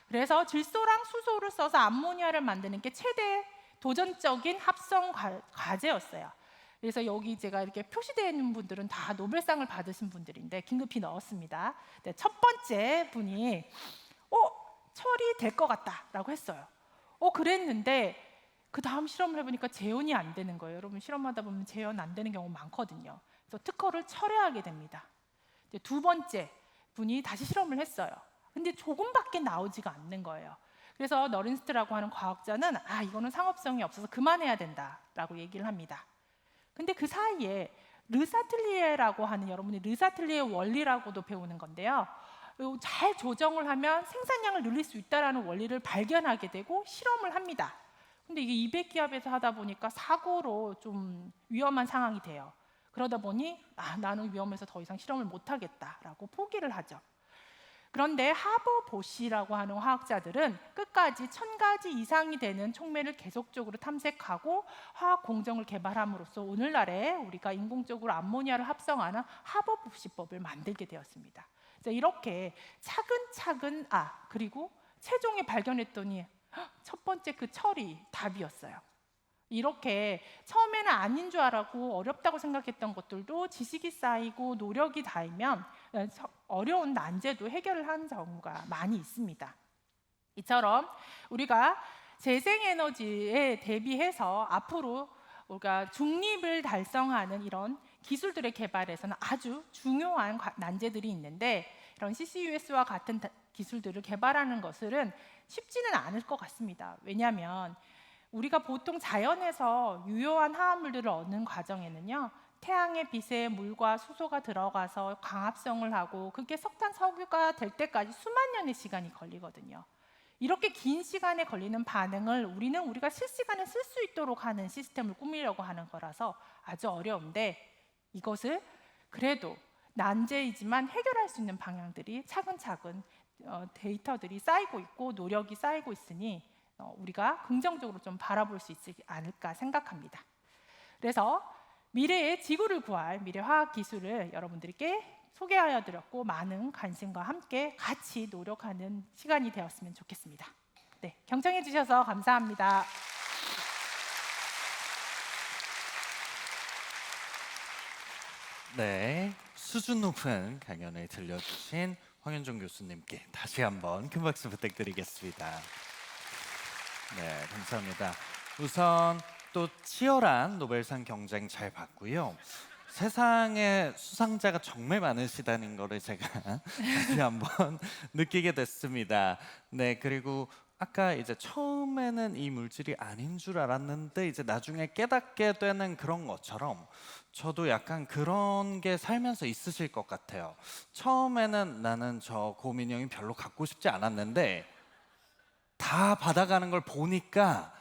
그래서 질소랑 수소를 써서 암모니아를 만드는 게 최대 도전적인 합성 과제였어요. 그래서 여기 제가 이렇게 표시되어 있는 분들은 다 노벨상을 받으신 분들인데 긴급히 넣었습니다. 네, 첫 번째 분이 처리될 것 같다라고 했어요. 그랬는데 그 다음 실험을 해보니까 재현이 안 되는 거예요. 여러분 실험하다 보면 재현 안 되는 경우 많거든요. 그래서 특허를 철회하게 됩니다. 두 번째 분이 다시 실험을 했어요. 근데 조금밖에 나오지가 않는 거예요. 그래서 너른스트라고 하는 과학자는 이거는 상업성이 없어서 그만해야 된다라고 얘기를 합니다. 근데 그 사이에 르사틀리에라고 하는, 여러분이 르사틀리에 원리라고도 배우는 건데요. 잘 조정을 하면 생산량을 늘릴 수 있다는 원리를 발견하게 되고 실험을 합니다. 근데 이게 200기압에서 하다 보니까 사고로 좀 위험한 상황이 돼요. 그러다 보니 나는 위험해서 더 이상 실험을 못하겠다라고 포기를 하죠. 그런데 하버 보시라고 하는 화학자들은 끝까지 1000가지 이상이 되는 촉매를 계속적으로 탐색하고 화학 공정을 개발함으로써 오늘날에 우리가 인공적으로 암모니아를 합성하는 하버 보시법을 만들게 되었습니다. 이렇게 차근차근 그리고 최종에 발견했더니 첫 번째 그 철이 답이었어요. 이렇게 처음에는 아닌 줄 알았고 어렵다고 생각했던 것들도 지식이 쌓이고 노력이 닿으면 어려운 난제도 해결을 하는 경우가 많이 있습니다. 이처럼 우리가 재생에너지에 대비해서 앞으로 우리가 중립을 달성하는 이런 기술들의 개발에서는 아주 중요한 난제들이 있는데, 이런 CCUS와 같은 기술들을 개발하는 것은 쉽지는 않을 것 같습니다. 왜냐하면 우리가 보통 자연에서 유효한 화합물들을 얻는 과정에는요, 태양의 빛에 물과 수소가 들어가서 광합성을 하고 그게 석탄, 석유가 될 때까지 수만 년의 시간이 걸리거든요. 이렇게 긴 시간에 걸리는 반응을 우리가 실시간에 쓸 수 있도록 하는 시스템을 꾸미려고 하는 거라서 아주 어려운데, 이것을 그래도 난제이지만 해결할 수 있는 방향들이 차근차근 데이터들이 쌓이고 있고 노력이 쌓이고 있으니 우리가 긍정적으로 좀 바라볼 수 있지 않을까 생각합니다. 그래서 미래의 지구를 구할 미래 화학 기술을 여러분들께 소개하여 드렸고 많은 관심과 함께 같이 노력하는 시간이 되었으면 좋겠습니다. 네, 경청해 주셔서 감사합니다. 네, 수준 높은 강연을 들려주신 황현종 교수님께 다시 한번 큰 박수 부탁드리겠습니다. 네, 감사합니다. 우선 또 치열한 노벨상 경쟁 잘 봤고요. 세상에 수상자가 정말 많으시다는 거를 제가 다시 한번 느끼게 됐습니다. 네, 그리고 아까 이제 처음에는 이 물질이 아닌 줄 알았는데 이제 나중에 깨닫게 되는 그런 것처럼 저도 약간 그런 게 살면서 있으실 것 같아요. 처음에는 나는 저 고민형이 별로 갖고 싶지 않았는데 다 받아가는 걸 보니까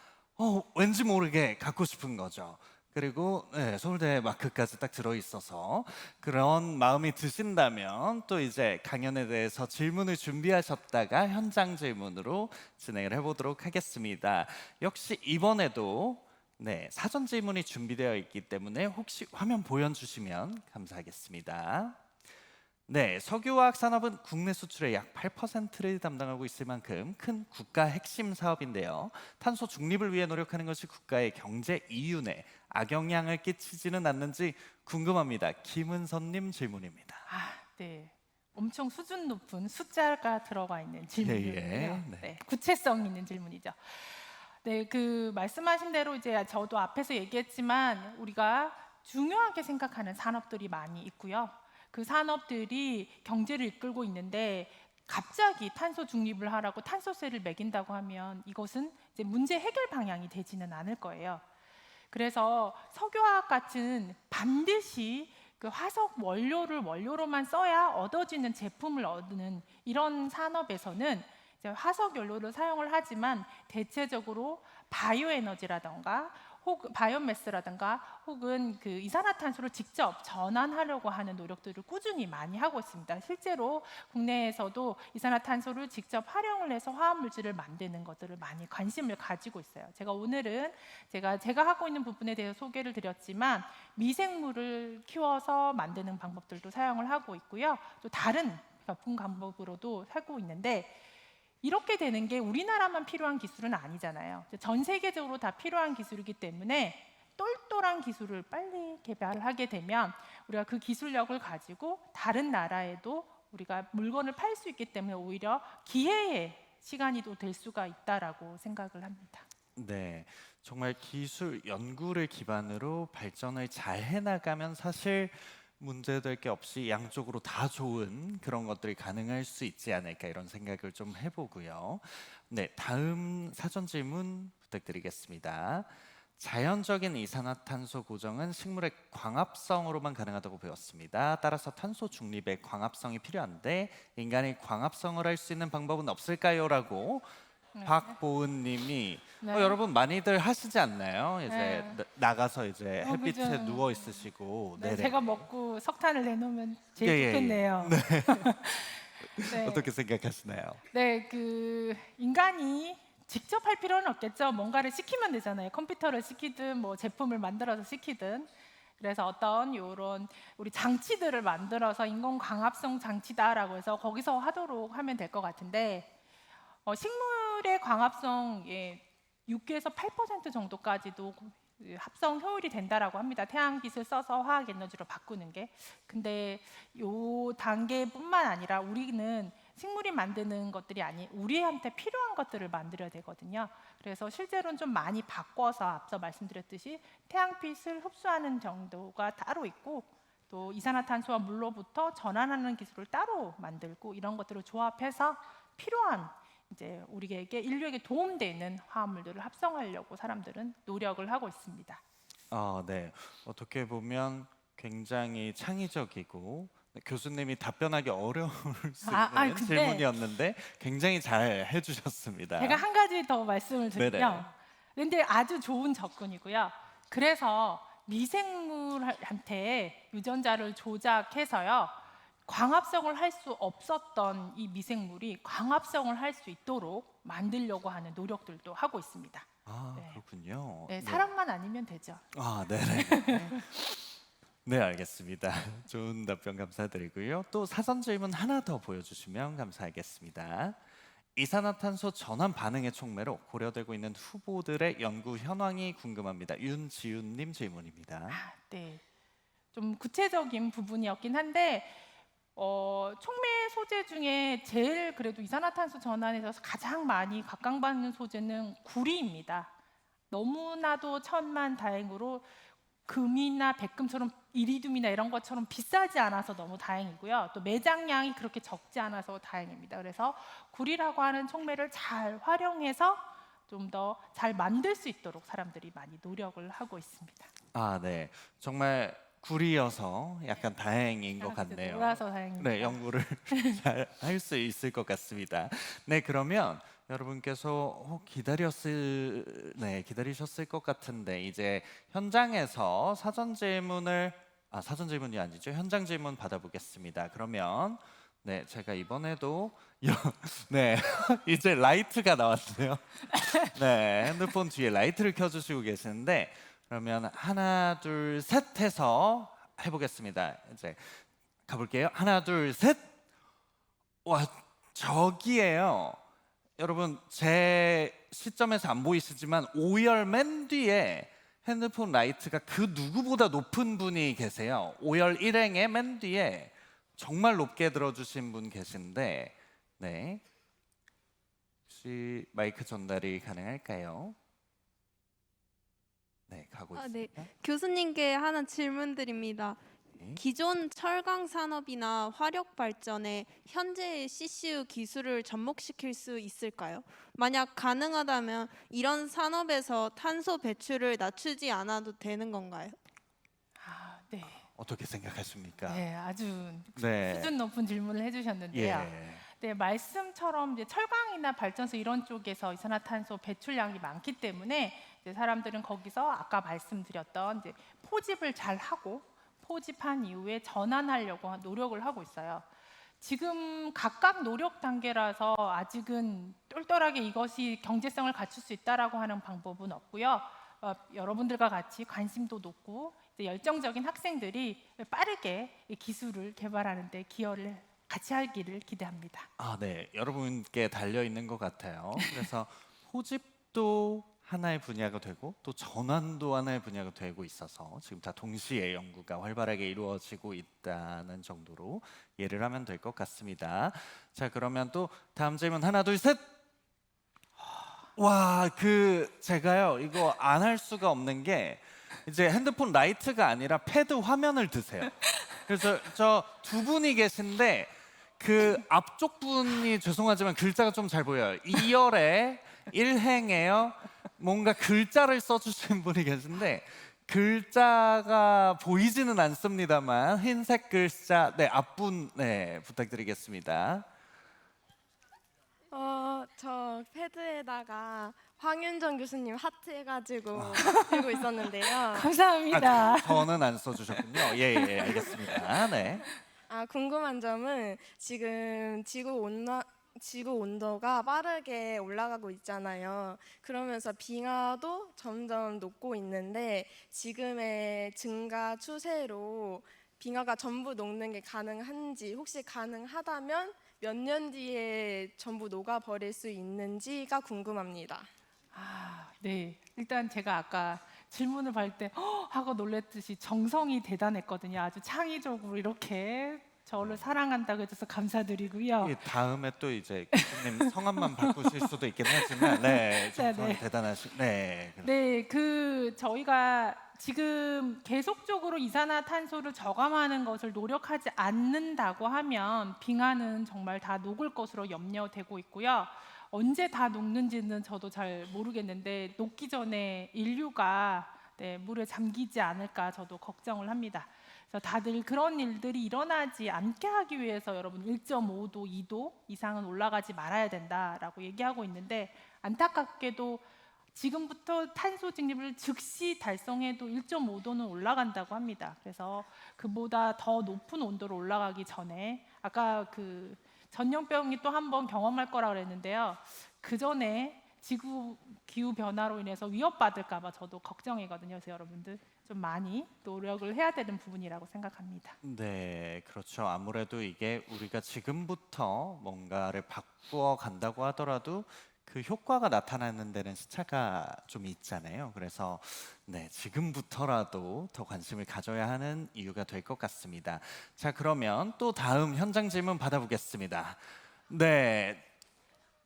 왠지 모르게 갖고 싶은 거죠. 그리고 서울대 마크까지 딱 들어있어서 그런 마음이 드신다면 또 이제 강연에 대해서 질문을 준비하셨다가 현장 질문으로 진행을 해보도록 하겠습니다. 역시 이번에도 사전 질문이 준비되어 있기 때문에 혹시 화면 보여주시면 감사하겠습니다. 네, 석유화학 산업은 국내 수출의 약 8%를 담당하고 있을 만큼 큰 국가 핵심 사업인데요. 탄소 중립을 위해 노력하는 것이 국가의 경제 이윤에 악영향을 끼치지는 않는지 궁금합니다. 김은선님 질문입니다. 네, 엄청 수준 높은 숫자가 들어가 있는 질문이에요. 네. 구체성 있는 질문이죠. 네, 그 말씀하신 대로 이제 저도 앞에서 얘기했지만 우리가 중요하게 생각하는 산업들이 많이 있고요. 그 산업들이 경제를 이끌고 있는데 갑자기 탄소 중립을 하라고 탄소세를 매긴다고 하면 이것은 이제 문제 해결 방향이 되지는 않을 거예요. 그래서 석유화학 같은 반드시 그 화석 원료로만 써야 얻어지는 제품을 얻는 이런 산업에서는 이제 화석 연료를 사용을 하지만 대체적으로 바이오에너지라든가 혹은 바이오매스라든가 혹은 그 이산화탄소를 직접 전환하려고 하는 노력들을 꾸준히 많이 하고 있습니다. 실제로 국내에서도 이산화탄소를 직접 활용을 해서 화합물질을 만드는 것들을 많이 관심을 가지고 있어요. 제가 오늘은 제가 하고 있는 부분에 대해서 소개를 드렸지만 미생물을 키워서 만드는 방법들도 사용을 하고 있고요. 또 다른 제품 방법으로도 하고 있는데 이렇게 되는 게 우리나라만 필요한 기술은 아니잖아요. 전 세계적으로 다 필요한 기술이기 때문에 똘똘한 기술을 빨리 개발을 하게 되면 우리가 그 기술력을 가지고 다른 나라에도 우리가 물건을 팔 수 있기 때문에 오히려 기회의 시간이 또 될 수가 있다라고 생각을 합니다. 네, 정말 기술 연구를 기반으로 발전을 잘 해나가면 사실 문제될 게 없이 양쪽으로 다 좋은 그런 것들이 가능할 수 있지 않을까 이런 생각을 좀 해보고요. 네, 다음 사전 질문 부탁드리겠습니다. 자연적인 이산화탄소 고정은 식물의 광합성으로만 가능하다고 배웠습니다. 따라서 탄소 중립의 광합성이 필요한데 인간이 광합성을 할 수 있는 방법은 없을까요? 라고 박보은님이 여러분 많이들 하시지 않나요? 이제 나가서 이제 햇빛에 누워 있으시고 제가 먹고 석탄을 내놓으면 제일 좋겠네요. 네. 어떻게 생각하시나요? 네, 그 인간이 직접 할 필요는 없겠죠. 뭔가를 시키면 되잖아요. 컴퓨터를 시키든 뭐 제품을 만들어서 시키든. 그래서 어떤 요런 우리 장치들을 만들어서 인공 광합성 장치다라고 해서 거기서 하도록 하면 될 것 같은데 식물의 광합성 6에서 8% 정도까지도 합성 효율이 된다라고 합니다. 태양빛을 써서 화학 에너지로 바꾸는 게. 근데 요 단계뿐만 아니라 우리는 식물이 만드는 것들이 아닌 우리한테 필요한 것들을 만들어야 되거든요. 그래서 실제로는 좀 많이 바꿔서 앞서 말씀드렸듯이 태양빛을 흡수하는 정도가 따로 있고 또 이산화탄소와 물로부터 전환하는 기술을 따로 만들고 이런 것들을 조합해서 필요한 이제 우리에게 인류에게 도움되는 화합물들을 합성하려고 사람들은 노력을 하고 있습니다. 네. 어떻게 보면 굉장히 창의적이고 교수님이 답변하기 어려울 수 있는 질문이었는데 굉장히 잘 해주셨습니다. 제가 한 가지 더 말씀을 드리면, 근데 아주 좋은 접근이고요. 그래서 미생물한테 유전자를 조작해서요. 광합성을 할 수 없었던 이 미생물이 광합성을 할 수 있도록 만들려고 하는 노력들도 하고 있습니다. 그렇군요. 네, 사람만 아니면 되죠. 네네. 네, 알겠습니다. 좋은 답변 감사드리고요. 또 사전 질문 하나 더 보여주시면 감사하겠습니다. 이산화탄소 전환 반응의 촉매로 고려되고 있는 후보들의 연구 현황이 궁금합니다. 윤지윤님 질문입니다. 네, 좀 구체적인 부분이었긴 한데 촉매 소재 중에 제일 그래도 이산화탄소 전환에서 가장 많이 각광받는 소재는 구리입니다. 너무나도 천만다행으로 금이나 백금처럼 이리듐이나 이런 것처럼 비싸지 않아서 너무 다행이고요. 또 매장량이 그렇게 적지 않아서 다행입니다. 그래서 구리라고 하는 촉매를 잘 활용해서 좀 더 잘 만들 수 있도록 사람들이 많이 노력을 하고 있습니다. 아, 네. 정말 구리여서 약간 다행인 것 같네요. 놀라서 다행입니다. 네, 연구를 잘 할 수 있을 것 같습니다. 네, 그러면 여러분께서 기다리셨을 것 같은데 이제 현장에서 사전 질문이 아니죠. 현장 질문 받아보겠습니다. 그러면 네, 제가 이번에도 네, 이제 라이트가 나왔네요. 네, 핸드폰 뒤에 라이트를 켜주시고 계시는데 그러면 하나, 둘, 셋 해서 해보겠습니다. 이제 가볼게요. 하나, 둘, 셋. 와, 저기에요. 여러분 제 시점에서 안 보이시지만 오열 맨 뒤에 핸드폰 라이트가 그 누구보다 높은 분이 계세요. 오열 일행의 맨 뒤에 정말 높게 들어주신 분 계신데, 네, 혹시 마이크 전달이 가능할까요? 네, 가고 네. 있습니다. 교수님께 하나 질문 드립니다. 네. 기존 철강 산업이나 화력 발전에 현재의 CCU 기술을 접목시킬 수 있을까요? 만약 가능하다면 이런 산업에서 탄소 배출을 낮추지 않아도 되는 건가요? 네. 어떻게 생각하십니까? 네, 아주 네. 수준 높은 질문을 해주셨는데요. 예. 네, 말씀처럼 이제 철강이나 발전소 이런 쪽에서 이산화탄소 배출량이 많기 때문에 이제 사람들은 거기서 아까 말씀드렸던 이제 포집을 잘 하고 포집한 이후에 전환하려고 노력을 하고 있어요. 지금 각각 노력 단계라서 아직은 똘똘하게 이것이 경제성을 갖출 수 있다라고 하는 방법은 없고요. 여러분들과 같이 관심도 높고 이제 열정적인 학생들이 빠르게 이 기술을 개발하는 데 기여를 같이 하기를 기대합니다. 아, 네. 여러분께 달려 있는 것 같아요. 그래서 포집도 하나의 분야가 되고 또 전환도 하나의 분야가 되고 있어서 지금 다 동시에 연구가 활발하게 이루어지고 있다는 정도로 이해를 하면 될 것 같습니다. 자, 그러면 또 다음 질문 하나, 둘, 셋. 와, 제가요 이거 안 할 수가 없는 게 이제 핸드폰 라이트가 아니라 패드 화면을 드세요. 그래서 저 두 분이 계신데 그 앞쪽 분이 죄송하지만 글자가 좀 잘 보여요. 2열에 1행에요. 뭔가 글자를 써주신 분이 계신데 글자가 보이지는 않습니다만 흰색 글자 네 앞분 네 부탁드리겠습니다. 저 패드에다가 황윤정 교수님 하트 해가지고 들고 있었는데요. 감사합니다. 저는 안 써주셨군요. 예, 알겠습니다. 네. 궁금한 점은 지금 지구 온도가 빠르게 올라가고 있잖아요. 그러면서 빙하도 점점 녹고 있는데 지금의 증가 추세로 빙하가 전부 녹는 게 가능한지, 혹시 가능하다면 몇 년 뒤에 전부 녹아버릴 수 있는지가 궁금합니다. 네. 일단 제가 아까 질문을 받을 때 하고 놀랬듯이 정성이 대단했거든요. 아주 창의적으로 이렇게 저를 사랑한다고 해줘서 감사드리고요. 다음에 또 이제 교수님 성함만 바꾸실 수도 있긴 하지만 네, 정성이 네. 대단하시. 네. 네, 저희가 지금 계속적으로 이산화탄소를 저감하는 것을 노력하지 않는다고 하면 빙하는 정말 다 녹을 것으로 염려되고 있고요. 언제 다 녹는지는 저도 잘 모르겠는데 녹기 전에 인류가 물에 잠기지 않을까 저도 걱정을 합니다. 그래서 다들 그런 일들이 일어나지 않게 하기 위해서 여러분 1.5도, 2도 이상은 올라가지 말아야 된다라고 얘기하고 있는데 안타깝게도 지금부터 탄소 중립을 즉시 달성해도 1.5도는 올라간다고 합니다. 그래서 그보다 더 높은 온도로 올라가기 전에 아까 전염병이 또 한 번 경험할 거라 그랬는데요. 그 전에 지구 기후 변화로 인해서 위협받을까 봐 저도 걱정이거든요. 그래서 여러분들 좀 많이 노력을 해야 되는 부분이라고 생각합니다. 네, 그렇죠. 아무래도 이게 우리가 지금부터 뭔가를 바꾸어 간다고 하더라도 그 효과가 나타나는 데는 시차가 좀 있잖아요. 그래서 네, 지금부터라도 더 관심을 가져야 하는 이유가 될 것 같습니다. 자, 그러면 또 다음 현장 질문 받아보겠습니다. 네,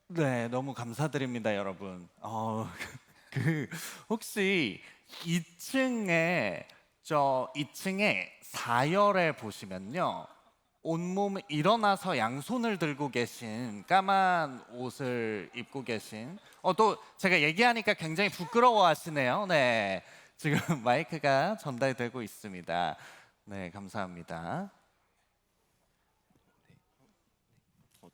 네, 너무 감사드립니다, 여러분. 그 혹시 2층에 2층에 4열에 보시면요. 온몸 일어나서 양손을 들고 계신 까만 옷을 입고 계신 또 제가 얘기하니까 굉장히 부끄러워하시네요. 네. 지금 마이크가 전달되고 있습니다. 네, 감사합니다.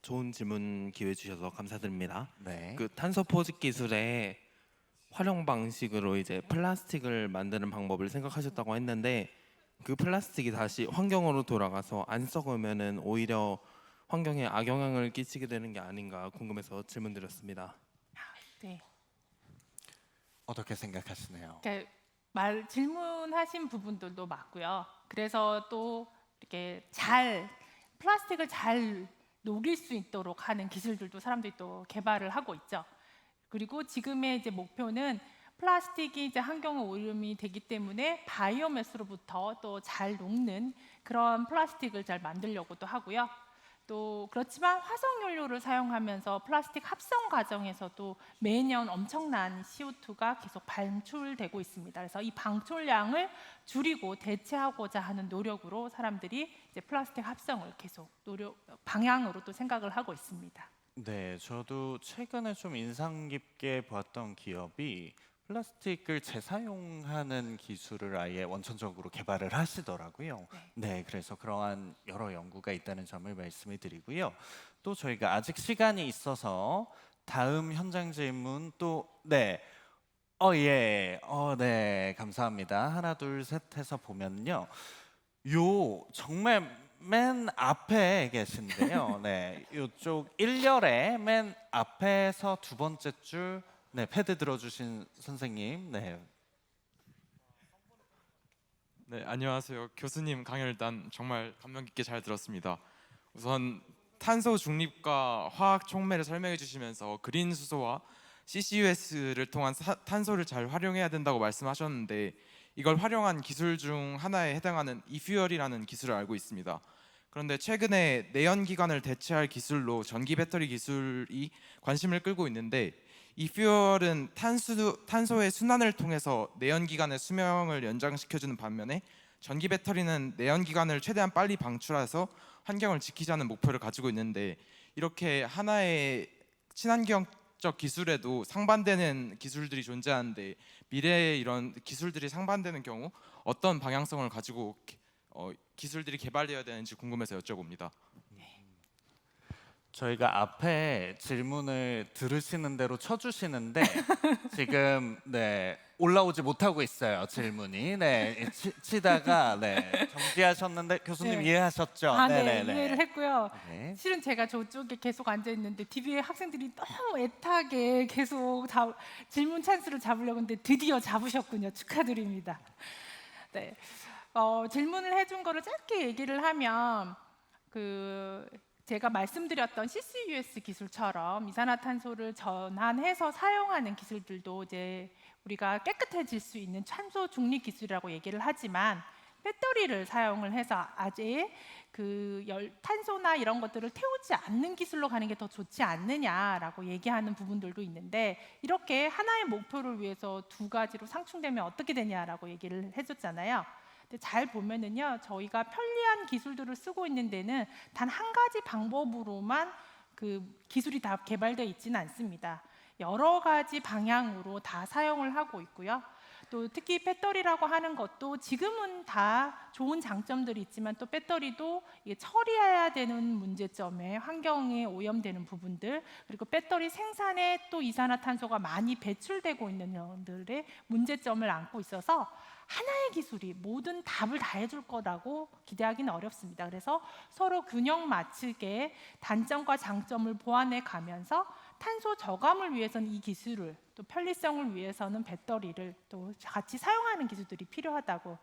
좋은 질문 기회 주셔서 감사드립니다. 네. 그 탄소 포집 기술의 활용 방식으로 이제 플라스틱을 만드는 방법을 생각하셨다고 했는데 그 플라스틱이 다시 환경으로 돌아가서 안 썩으면은 오히려 환경에 악영향을 끼치게 되는 게 아닌가 궁금해서 질문드렸습니다. 네. 어떻게 생각하시나요? 질문하신 부분들도 맞고요. 그래서 또 이렇게 플라스틱을 잘 녹일 수 있도록 하는 기술들도 사람들이 또 개발을 하고 있죠. 그리고 지금의 이제 목표는 플라스틱이 이제 환경 오염이 되기 때문에 바이오매스로부터 또 잘 녹는 그런 플라스틱을 잘 만들려고도 하고요. 또 그렇지만 화석연료를 사용하면서 플라스틱 합성 과정에서도 매년 엄청난 CO2가 계속 방출되고 있습니다. 그래서 이 방출량을 줄이고 대체하고자 하는 노력으로 사람들이 이제 플라스틱 합성을 계속 방향으로 또 생각을 하고 있습니다. 네, 저도 최근에 좀 인상 깊게 보았던 기업이 플라스틱을 재사용하는 기술을 아예 원천적으로 개발을 하시더라고요. 네, 그래서 그러한 여러 연구가 있다는 점을 말씀을 드리고요. 또 저희가 아직 시간이 있어서 다음 현장 질문 네, 네, 감사합니다. 하나, 둘, 셋 해서 보면요, 정말 맨 앞에 계신데요. 네, 이쪽 1열에 맨 앞에서 두 번째 줄. 네, 패드 들어주신 선생님. 네. 네, 안녕하세요. 교수님 강연을 일단 정말 감명 깊게 잘 들었습니다. 우선 탄소 중립과 화학 촉매를 설명해 주시면서 그린 수소와 CCUS를 통한 탄소를 잘 활용해야 된다고 말씀하셨는데 이걸 활용한 기술 중 하나에 해당하는 이퓨얼이라는 기술을 알고 있습니다. 그런데 최근에 내연기관을 대체할 기술로 전기 배터리 기술이 관심을 끌고 있는데 이퓨얼은 탄소의 순환을 통해서 내연기관의 수명을 연장시켜주는 반면에 전기 배터리는 내연기관을 최대한 빨리 방출해서 환경을 지키자는 목표를 가지고 있는데 이렇게 하나의 친환경적 기술에도 상반되는 기술들이 존재하는데 미래에 이런 기술들이 상반되는 경우 어떤 방향성을 가지고 기술들이 개발되어야 되는지 궁금해서 여쭤봅니다. 저희가 앞에 질문을 들으시는 대로 쳐주시는데 지금 네, 올라오지 못하고 있어요. 질문이. 네, 치다가 네, 정지하셨는데 교수님 네. 이해하셨죠? 네, 네네네. 이해를 했고요. 네. 실은 제가 저쪽에 계속 앉아 있는데 뒤에 학생들이 너무 애타게 계속 질문 찬스를 잡으려고 했는데 드디어 잡으셨군요. 축하드립니다. 네, 질문을 해준 거를 짧게 얘기를 하면 제가 말씀드렸던 CCUS 기술처럼 이산화탄소를 전환해서 사용하는 기술들도 이제 우리가 깨끗해질 수 있는 탄소 중립 기술이라고 얘기를 하지만 배터리를 사용을 해서 아직 탄소나 이런 것들을 태우지 않는 기술로 가는 게 더 좋지 않느냐라고 얘기하는 부분들도 있는데 이렇게 하나의 목표를 위해서 두 가지로 상충되면 어떻게 되냐라고 얘기를 해줬잖아요. 근데 잘 보면은요, 저희가 편리한 기술들을 쓰고 있는 데는 단 한 가지 방법으로만 기술이 다 개발되어 있지는 않습니다. 여러 가지 방향으로 다 사용을 하고 있고요. 또 특히 배터리라고 하는 것도 지금은 다 좋은 장점들이 있지만 또 배터리도 이게 처리해야 되는 문제점에 환경에 오염되는 부분들 그리고 배터리 생산에 또 이산화탄소가 많이 배출되고 있는 점들의 문제점을 안고 있어서 하나의 기술이 모든 답을 다 해줄 거라고 기대하기는 어렵습니다. 그래서 서로 균형 맞추게 단점과 장점을 보완해 가면서 탄소 저감을 위해서는 이 기술을 또 또 편리성을 위해서는 배터리를 또 같이 사용하는 기술들이 필요하다고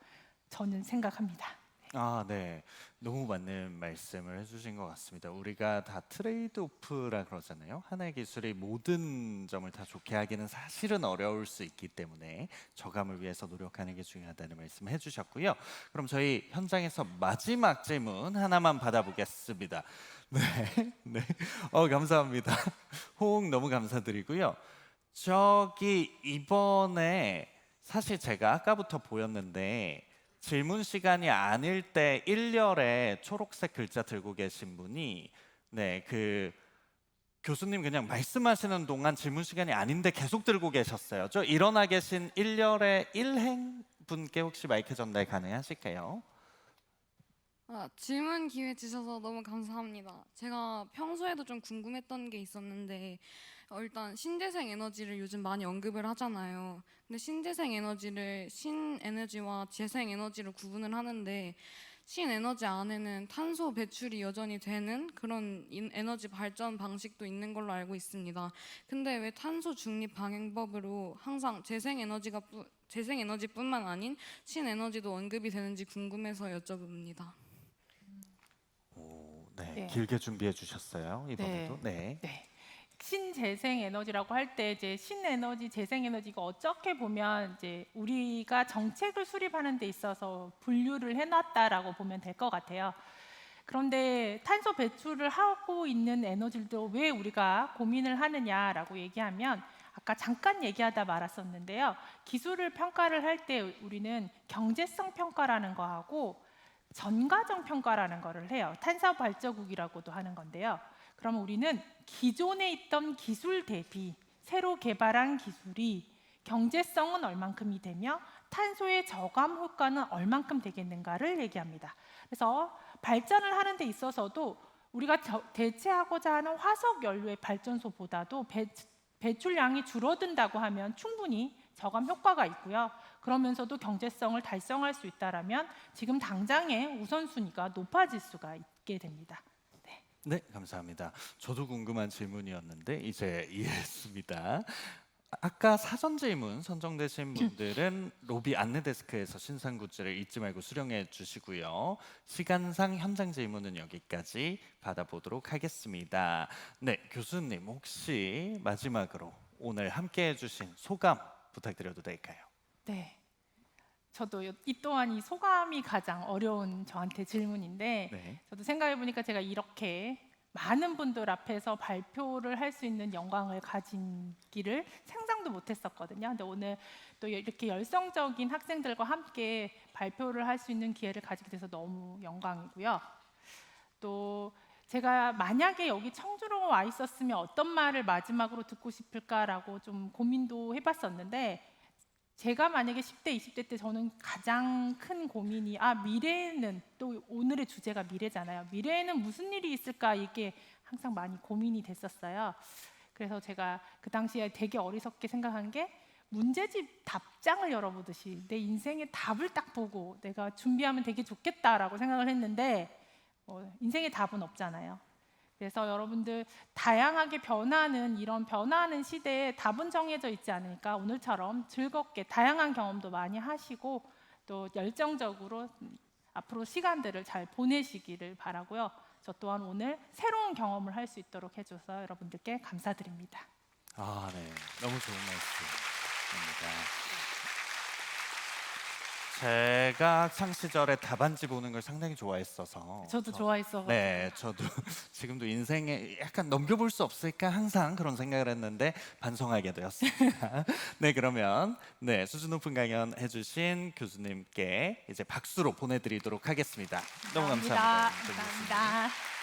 저는 생각합니다. 아, 네. 너무 맞는 말씀을 해주신 것 같습니다. 우리가 다 트레이드 오프라 그러잖아요. 하나의 기술이 모든 점을 다 좋게 하기는 사실은 어려울 수 있기 때문에 저감을 위해서 노력하는 게 중요하다는 말씀 해주셨고요. 그럼 저희 현장에서 마지막 질문 하나만 받아보겠습니다. 네, 네. 감사합니다. 호응 너무 감사드리고요. 저기 이번에 사실 제가 아까부터 보였는데 질문 시간이 아닐 때 일렬에 초록색 글자 들고 계신 분이 그 교수님 그냥 말씀하시는 동안 질문 시간이 아닌데 계속 들고 계셨어요. 저 일어나 계신 일렬의 일행 분께 혹시 마이크 전달 가능하실까요? 질문 기회 주셔서 너무 감사합니다. 제가 평소에도 좀 궁금했던 게 있었는데 일단 신재생 에너지를 요즘 많이 언급을 하잖아요. 근데 신재생 에너지를 신에너지와 재생 에너지로 구분을 하는데 신에너지 안에는 탄소 배출이 여전히 되는 그런 에너지 발전 방식도 있는 걸로 알고 있습니다. 근데 왜 탄소 중립 방향법으로 항상 재생 에너지뿐만 아닌 신에너지도 언급이 되는지 궁금해서 여쭤봅니다. 네, 네. 길게 준비해 주셨어요. 이번에도. 네. 네. 신재생 에너지라고 할 때 이제 신에너지, 재생 에너지가 어떻게 보면 이제 우리가 정책을 수립하는 데 있어서 분류를 해놨다라고 보면 될 것 같아요. 그런데 탄소 배출을 하고 있는 에너지도 왜 우리가 고민을 하느냐라고 얘기하면 아까 잠깐 얘기하다 말았었는데요. 기술을 평가를 할 때 우리는 경제성 평가라는 거하고 전과정 평가라는 거를 해요. 탄소 발전국이라고도 하는 건데요. 그럼 우리는 기존에 있던 기술 대비 새로 개발한 기술이 경제성은 얼만큼이 되며 탄소의 저감 효과는 얼만큼 되겠는가를 얘기합니다. 그래서 발전을 하는 데 있어서도 우리가 대체하고자 하는 화석 연료의 발전소보다도 배출량이 줄어든다고 하면 충분히 저감 효과가 있고요. 그러면서도 경제성을 달성할 수 있다라면 지금 당장의 우선순위가 높아질 수가 있게 됩니다. 네, 감사합니다. 저도 궁금한 질문이었는데 이제 이해했습니다. 아까 사전 질문 선정되신 분들은 로비 안내 데스크에서 신상 굿즈를 잊지 말고 수령해 주시고요. 시간상 현장 질문은 여기까지 받아보도록 하겠습니다. 네, 교수님 혹시 마지막으로 오늘 함께해 주신 소감 부탁드려도 될까요? 네. 저도 이 또한 이 소감이 가장 어려운 저한테 질문인데 네. 저도 생각해 보니까 제가 이렇게 많은 분들 앞에서 발표를 할 수 있는 영광을 가진기를 상상도 못했었거든요. 근데 오늘 또 이렇게 열성적인 학생들과 함께 발표를 할 수 있는 기회를 가지게 돼서 너무 영광이고요. 또 제가 만약에 여기 청주로 와 있었으면 어떤 말을 마지막으로 듣고 싶을까라고 좀 고민도 해봤었는데 제가 만약에 10대, 20대 때 저는 가장 큰 고민이 미래에는 또 오늘의 주제가 미래잖아요. 미래에는 무슨 일이 있을까 이게 항상 많이 고민이 됐었어요. 그래서 제가 그 당시에 되게 어리석게 생각한 게 문제집 답장을 열어보듯이 내 인생의 답을 딱 보고 내가 준비하면 되게 좋겠다라고 생각을 했는데 인생의 답은 없잖아요. 그래서 여러분들 다양하게 변하는 이런 변화하는 시대에 답은 정해져 있지 않으니까 오늘처럼 즐겁게 다양한 경험도 많이 하시고 또 열정적으로 앞으로 시간들을 잘 보내시기를 바라고요. 저 또한 오늘 새로운 경험을 할 수 있도록 해줘서 여러분들께 감사드립니다. 네. 너무 좋은 말씀입니다. 제가 학창 시절에 답안지 보는 걸 상당히 좋아했어서 저도 좋아했어. 네, 저도 지금도 인생에 약간 넘겨볼 수 없을까 항상 그런 생각을 했는데 반성하게 되었습니다. 네, 그러면 수준 높은 강연 해주신 교수님께 이제 박수로 보내드리도록 하겠습니다. 너무 감사합니다. 감사합니다.